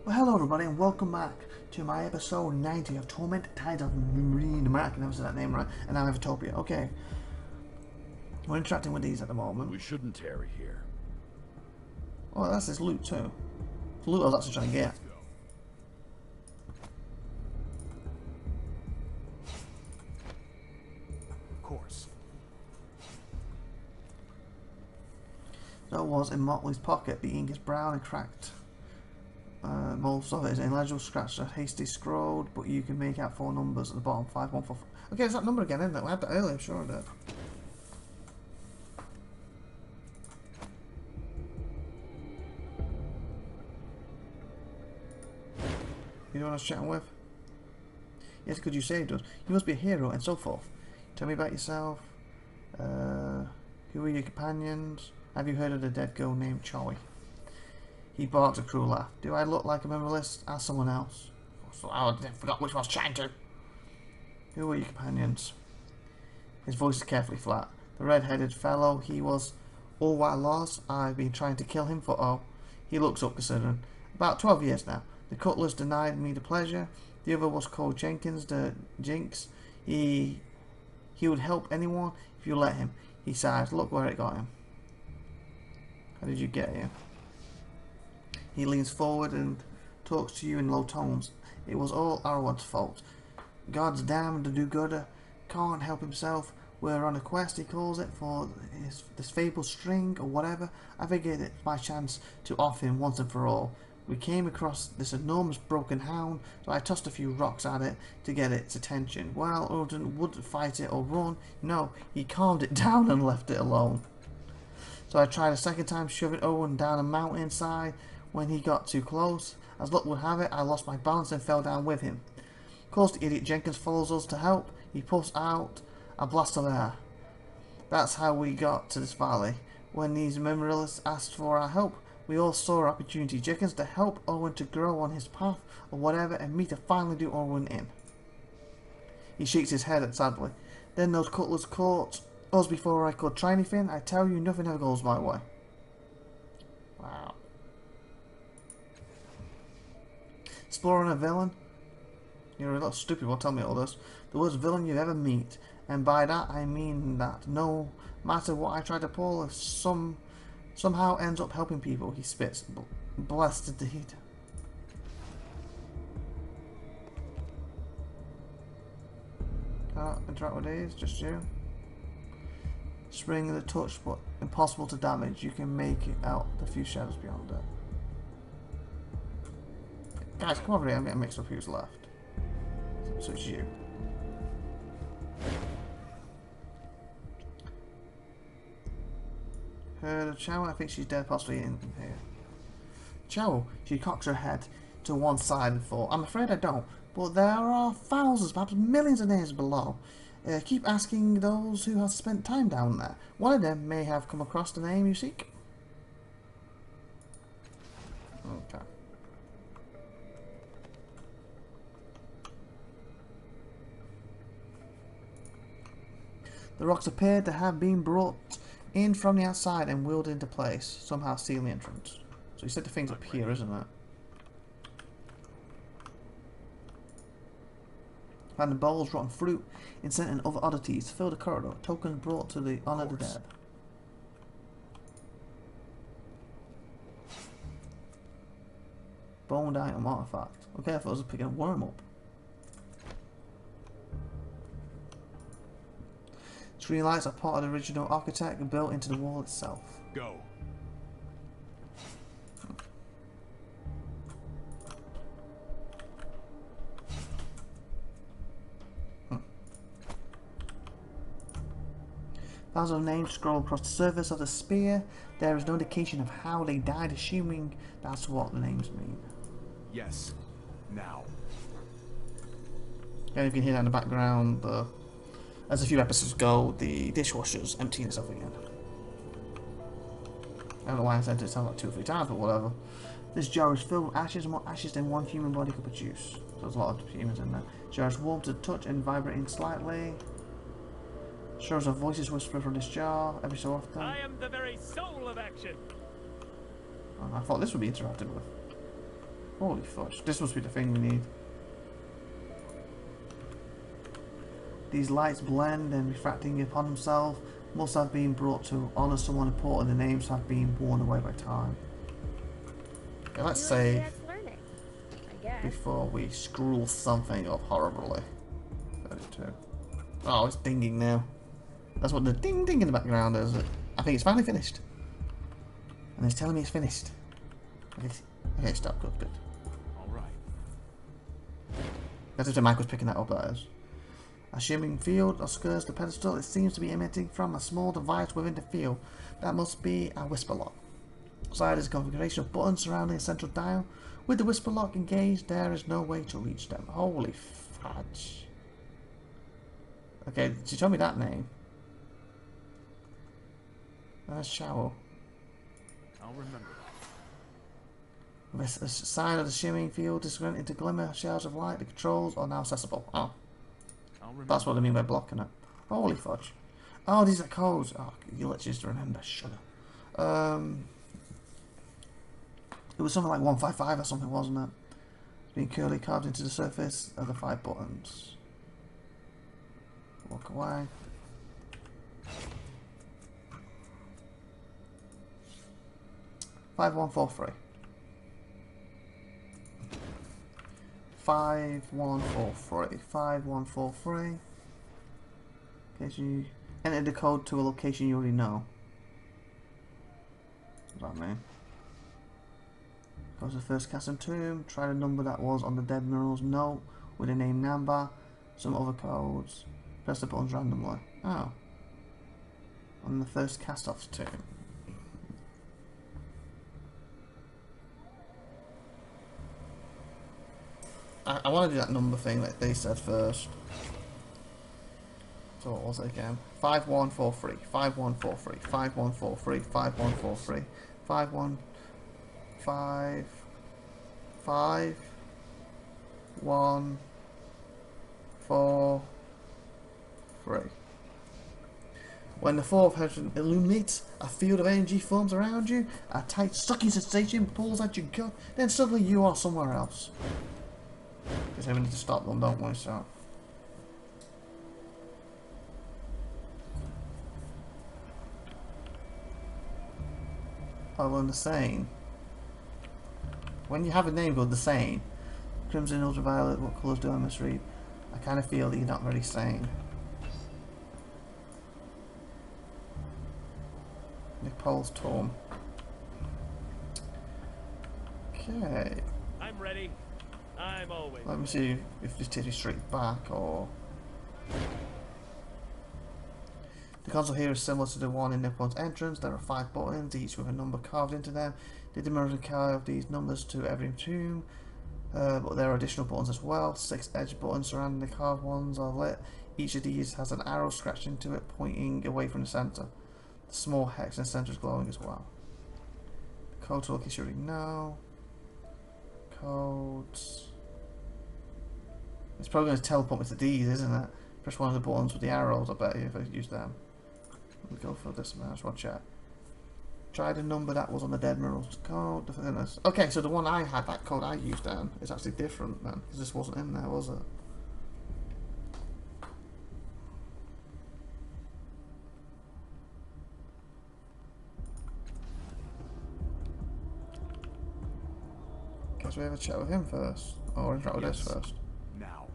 Well, hello everybody and welcome back to my episode 90 of Torment Tides of Numenera. I can never say that name right. And now IVATOPIA. Okay. We're interacting with these at the moment. We shouldn't tarry here. Oh, that's his loot too. The loot I was actually trying to get. Let's go. Of course. That was in Motley's pocket. The ink is brown and cracked. Most of it is an illegible scratch, a hasty scrawled, but you can make out 4 numbers at the bottom. 5144. Okay, it's that number again, isn't it? We had that earlier, I'm sure I did. You know what I was chatting with? Yes, could you saved us? You must be a hero, and so forth. Tell me about yourself. Who are your companions? Have you heard of the dead girl named Chowie? He barked a cruel laugh. Do I look like a member list? Ask someone else. So I forgot which one I was chatting to. Who are your companions? His voice is carefully flat. The red-headed fellow, he was all white lost. I've been trying to kill him for, oh, he looks up considering. About 12 years now. The cutlers denied me the pleasure. The other was called Jenkins, the Jinx. He would help anyone if you let him. He sighed. Look where it got him. How did you get here? He leans forward and talks to you in low tones. It was all Arwen's fault. God's damned do-gooder can't help himself. We're on a quest, he calls it, for this fabled string or whatever. I figured it's my chance to off him once and for all. We came across this enormous broken hound, so I tossed a few rocks at it to get its attention. Well, Odin wouldn't fight it or run. No, he calmed it down and left it alone. So I tried a second time shoving Owen down a mountainside. When he got too close, as luck would have it, I lost my balance and fell down with him. Of course, the idiot Jenkins follows us to help. He puffs out a blast of air. That's how we got to this valley. When these memorialists asked for our help, we all saw our opportunity. Jenkins to help Owen to grow on his path or whatever, and me to finally do Owen in. He shakes his head sadly. Then those cutlers caught us before I could try anything. I tell you, nothing ever goes my way. Wow. Exploring a villain? You're a little stupid, well tell me all this. The worst villain you ever meet. And by that I mean that no matter what I try to pull, if somehow ends up helping people, he spits. Blessed indeed. Can't interact with these, just you. Spring the touch, but impossible to damage. You can make it out the few shadows beyond it. Guys, come over here, I'm getting mixed up who's left. So it's you. Heard of Chow? I think she's dead, possibly in here. Chow, she cocks her head to one side and thought, I'm afraid I don't, but there are thousands, perhaps millions of names below. Keep asking those who have spent time down there. One of them may have come across the name you seek. Okay. The rocks appeared to have been brought in from the outside and wheeled into place, somehow sealing the entrance. So you said the thing's up here, isn't it? Found the bowls, rotten fruit, incense and other oddities filled the corridor. Tokens brought to the honor of the dead. Boned item artifact. Okay, I thought I was picking a worm up. Tree lights are part of the original architect and built into the wall itself. Go. Thousands of names scroll across the surface of the spear. There is no indication of how they died, assuming that's what the names mean. Yes. Now. Yeah, you can hear that in the background. As a few episodes ago, the dishwasher's emptying itself again. I don't know why I said it sounds like 2 or 3 times, but whatever. This jar is filled with ashes, more ashes than one human body could produce. So there's a lot of humans in there. Jar is warm to the touch and vibrating slightly. Shows of voices whisper from this jar every so often. I am the very soul of action. I thought this would be interacted with. Holy fudge. This must be the thing we need. These lights blend and refracting upon themselves must have been brought to honour someone important. The names have been worn away by time. Okay, let's save before we screw something up horribly. 32. Oh, it's dinging now. That's what the ding ding in the background is. I think it's finally finished. And it's telling me it's finished. Okay, stop. Good. All right. That's if the mic was picking that up, that is. A shimmering field obscures the pedestal. It seems to be emitting from a small device within the field. That must be a whisper lock. Inside is a configuration of buttons surrounding a central dial. With the whisper lock engaged, there is no way to reach them. Holy fudge. Okay, she told me that name. Shower. I'll remember that. With a sign of the shimmering field disappearing into glimmer shells of light, the controls are now accessible. Oh. That's what I mean by blocking it. Holy fudge. Oh, these are codes. Oh, you let just remember. Shut up. It was something like 155 or something, wasn't it? Being curly carved into the surface of the 5 buttons. Walk away. Five one four three. 5143. 5143. In case you enter the code to a location you already know. What does that mean? Goes to the first cast and tomb. Try the number that was on the dead minerals note with the name number. Some other codes. Press the buttons randomly. Oh. On the first cast off tomb. I want to do that number thing that they said first. So what was it again? 5143, 5143, 5143, 5143, 515, 5, 1, 4, 3. When the fourth hydrogen illuminates, a field of energy forms around you, a tight sucking sensation pulls at your gut, then suddenly you are somewhere else. Because we need to stop them, don't we? So. Oh, well, the Sane. When you have a name called the Sane, crimson, ultraviolet, what colours do I misread? I kind of feel that you're not very sane. Nick Pole's Torm. Okay. I'm ready. I'm always. Let me see if this takes me straight back or. The console here is similar to the one in Nippon's entrance. There are 5 buttons, each with a number carved into them. They deliberately carve these numbers to every tomb, but there are additional buttons as well. 6 edge buttons surrounding the carved ones are lit. Each of these has an arrow scratched into it, pointing away from the center. The small hex in the center is glowing as well. The code to look you already know. Codes. It's probably going to teleport me to these, isn't it? Press one of the buttons with the arrows, I bet you, if I use them. Let me go for this man, watch out. Try the number that was on the dead minerals code. Okay, so the one I had, that code I used then, is actually different then, because this wasn't in there, was it? Guess we have a chat with him first, or interact with this first. Now.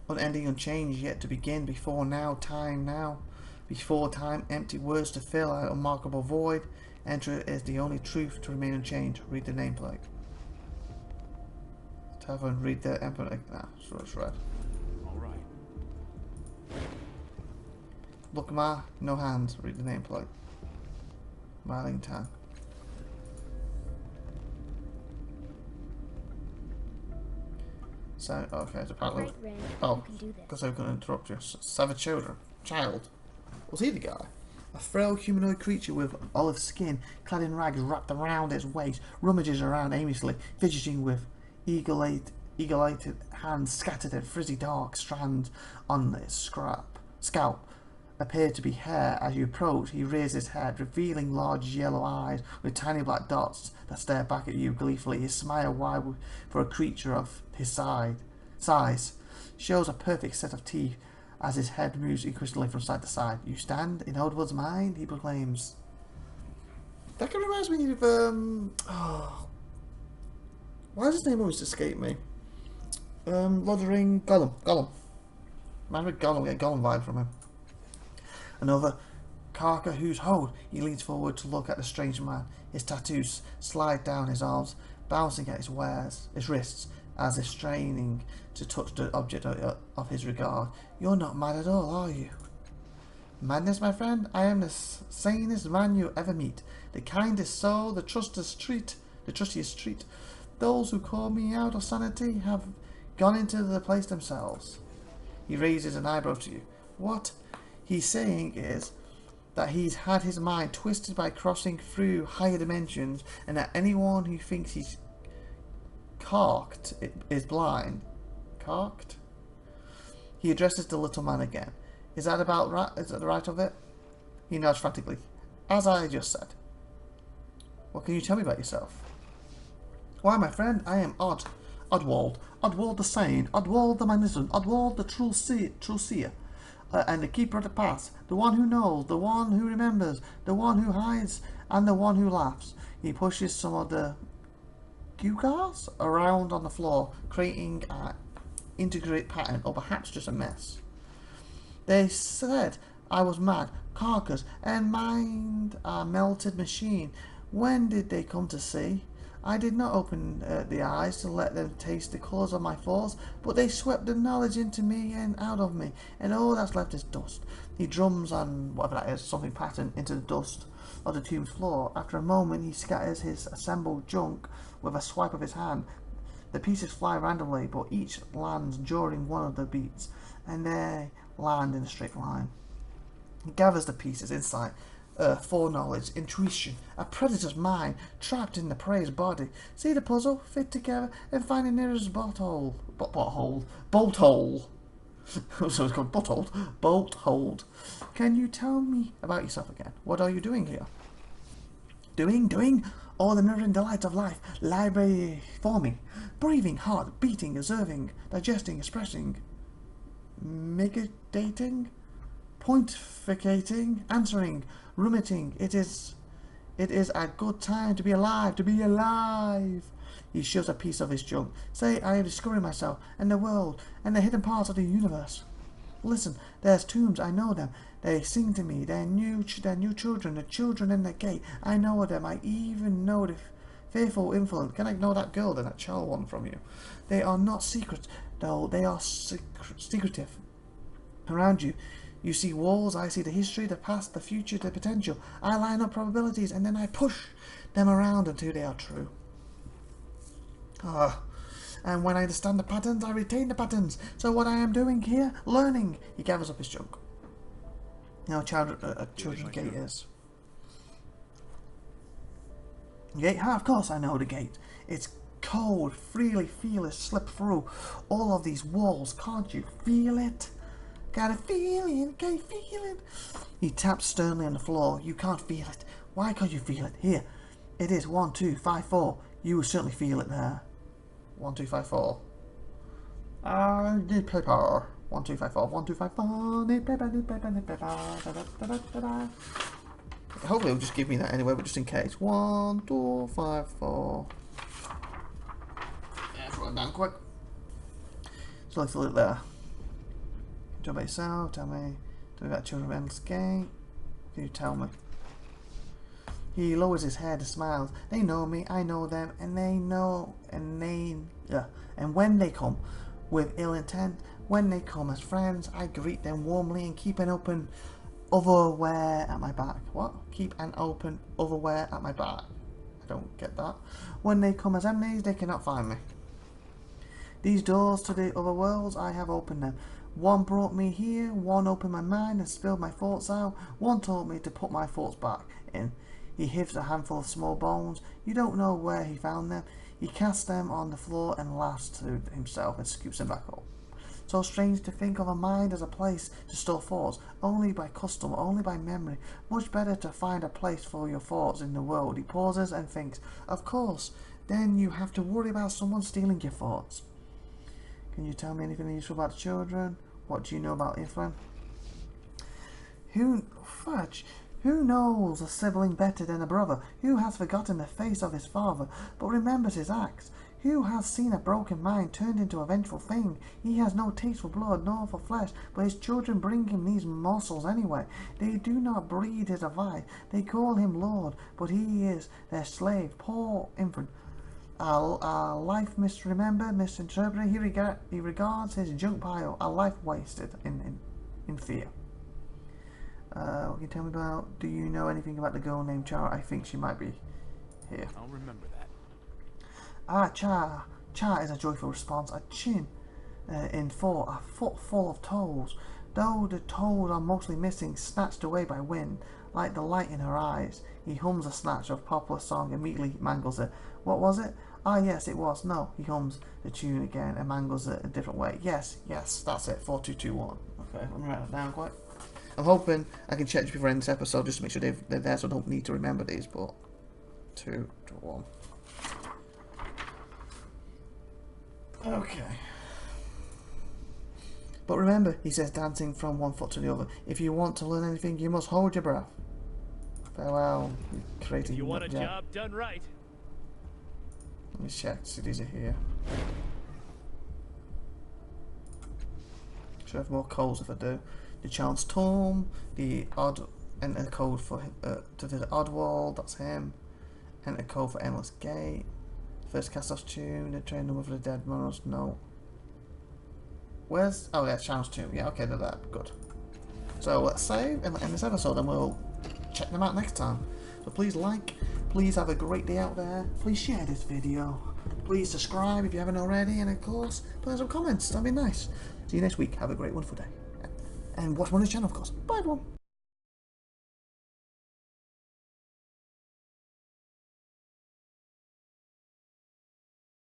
Unending unchanged yet to begin. Before now, time now. Before time, empty words to fill an unmarkable void. Enter is the only truth to remain unchanged. Read the nameplate. Tavern, read the emperor. Nah, so it's red. Alright. Look, Ma, no hands. Read the nameplate. Marling Tan. So, okay, it's apparently. Right, Ren, Oh, you can do because this. I was going to interrupt you. Savage children. Child. Was he the guy? A frail humanoid creature with olive skin, clad in rags wrapped around its waist, rummages around aimlessly, fidgeting with eagle-eyed hands scattered in frizzy dark strands on its scalp. appear to be hair. As you approach, he raises his head, revealing large yellow eyes with tiny black dots that stare back at you gleefully. His smile, wide for a creature of his size, shows a perfect set of teeth as his head moves equally from side to side. You stand in Oddwood's mind, he proclaims. That kind of reminds me of why does his name always escape me? Lord of the Ring, Gollum. Man with Gollum, get Gollum vibe from him. Another Karka, whose hold? He leans forward to look at the strange man. His tattoos slide down his arms, bouncing at his wrists, as if straining to touch the object of his regard. You're not mad at all, are you? Madness, my friend? I am the sanest man you ever meet. The kindest soul, the trustiest treat. Those who call me out of sanity have gone into the place themselves. He raises an eyebrow to you. What he's saying is that he's had his mind twisted by crossing through higher dimensions, and that anyone who thinks he's carked is blind. Carked? He addresses the little man again. Is that about right? Is that the right of it? He nods frantically. As I just said. What can you tell me about yourself? Why, my friend, I am Oddwald the Sane, Oddwald the Magnificent, Oddwald the True Seer, and the Keeper of the Past, the one who knows, the one who remembers, the one who hides, and the one who laughs. He pushes some of the gewgaws around on the floor, creating an intricate pattern, or perhaps just a mess. They said I was mad, carcass, and mind a melted machine. When did they come to see? I did not open the eyes to let them taste the colours of my thoughts, but they swept the knowledge into me and out of me, and all that's left is dust. He drums on whatever that is, something patterned, into the dust of the tomb's floor. After a moment, he scatters his assembled junk with a swipe of his hand. The pieces fly randomly, but each lands during one of the beats, and they land in a straight line. He gathers the pieces, insight, foreknowledge, intuition, a predator's mind trapped in the prey's body. See the puzzle fit together and find the nearest bolt hole. So it's called bolt hold. Can you tell me about yourself again? What are you doing here? Doing? All the mirroring delights of life lie before me. Breathing, heart beating, observing, digesting, expressing, meditating, pontificating, answering, ruminating. It is a good time to be alive. He shows a piece of his junk. Say, I am discovering myself and the world and the hidden parts of the universe. Listen, there's tombs, I know them. They sing to me. They're new children, the children in the gate. I know them. I even know the fearful influence. Can I ignore that girl then, that child one from you? They are not secret, though. They are secretive. Around you, you see walls. I see the history, the past, the future, the potential. I line up probabilities and then I push them around until they are true. And when I understand the patterns, I retain the patterns. So what I am doing here, learning. He gathers up his junk. Now, children's gate is. Gate? Of course I know the gate. It's cold. Freely feel it slip through all of these walls. Can't you feel it? Got a feeling. Can you feel it? He taps sternly on the floor. You can't feel it. Why can't you feel it? Here. It is 1, 2, 5, 4. You will certainly feel it there. 1, 2, 5, 4. I need paper. 1, 2, 5, 4. 1, 2, 5, 4. Need paper. Need paper. Need paper. Hopefully, it'll just give me that anyway, but just in case. 1, 2, 5, 4. Yeah, throw it down quick. So let's look there. Tell me about yourself. Tell me about children of Endless Gate. What can you tell me? He lowers his head and smiles. They know me, I know them, and they know, and when they come with ill intent, when they come as friends, I greet them warmly and keep an open otherwhere at my back. What? Keep an open otherwhere at my back. I don't get that. When they come as enemies, they cannot find me. These doors to the other worlds, I have opened them. One brought me here, one opened my mind and spilled my thoughts out, one taught me to put my thoughts back in. He heaves a handful of small bones. You don't know where he found them. He casts them on the floor and laughs to himself and scoops them back up. So strange to think of a mind as a place to store thoughts, only by custom, only by memory. Much better to find a place for your thoughts in the world. He pauses and thinks, of course, then you have to worry about someone stealing your thoughts. Can you tell me anything useful about the children? What do you know about Iflin? Who knows a sibling better than a brother? Who has forgotten the face of his father, but remembers his acts? Who has seen a broken mind turned into a vengeful thing? He has no taste for blood nor for flesh, but his children bring him these morsels anyway. They do not breed his advice. They call him Lord, but he is their slave. Poor infant. A life misremembered, misinterpreted. He regards his junk pile a life wasted in fear. What can you tell me about? Do you know anything about the girl named Chara? I think she might be here. I'll remember that. Ah, Cha. Cha is a joyful response. A chin in four, a foot full of toes. Though the toes are mostly missing, snatched away by wind, like the light in her eyes. He hums a snatch of popular song, immediately mangles it. What was it? Ah, yes, it was. No, he hums the tune again and mangles it a different way. Yes, that's it. 4-2-2-1. Okay, let me write that down quick. I'm hoping I can check before I end this episode just to make sure they're there so I don't need to remember these, but 2-1. Okay. But remember, he says, dancing from one foot to the other, if you want to learn anything, you must hold your breath. Farewell, creating. You want a job done right. Let me check, see these are here. Should have more codes if I do. The Child's Tomb, the odd, enter code for to the Oddwall, that's him. Enter code for Endless Gate. First cast-off tune, the train number for the dead monsters, no. Where's, oh yeah, Child's Tomb, yeah, okay, they're there, good. So let's save and end this episode and we'll check them out next time. So please like, please have a great day out there, please share this video, please subscribe if you haven't already, and of course, put some comments, that'd be nice. See you next week, have a great wonderful day. And watch my channel, of course. Bye everyone.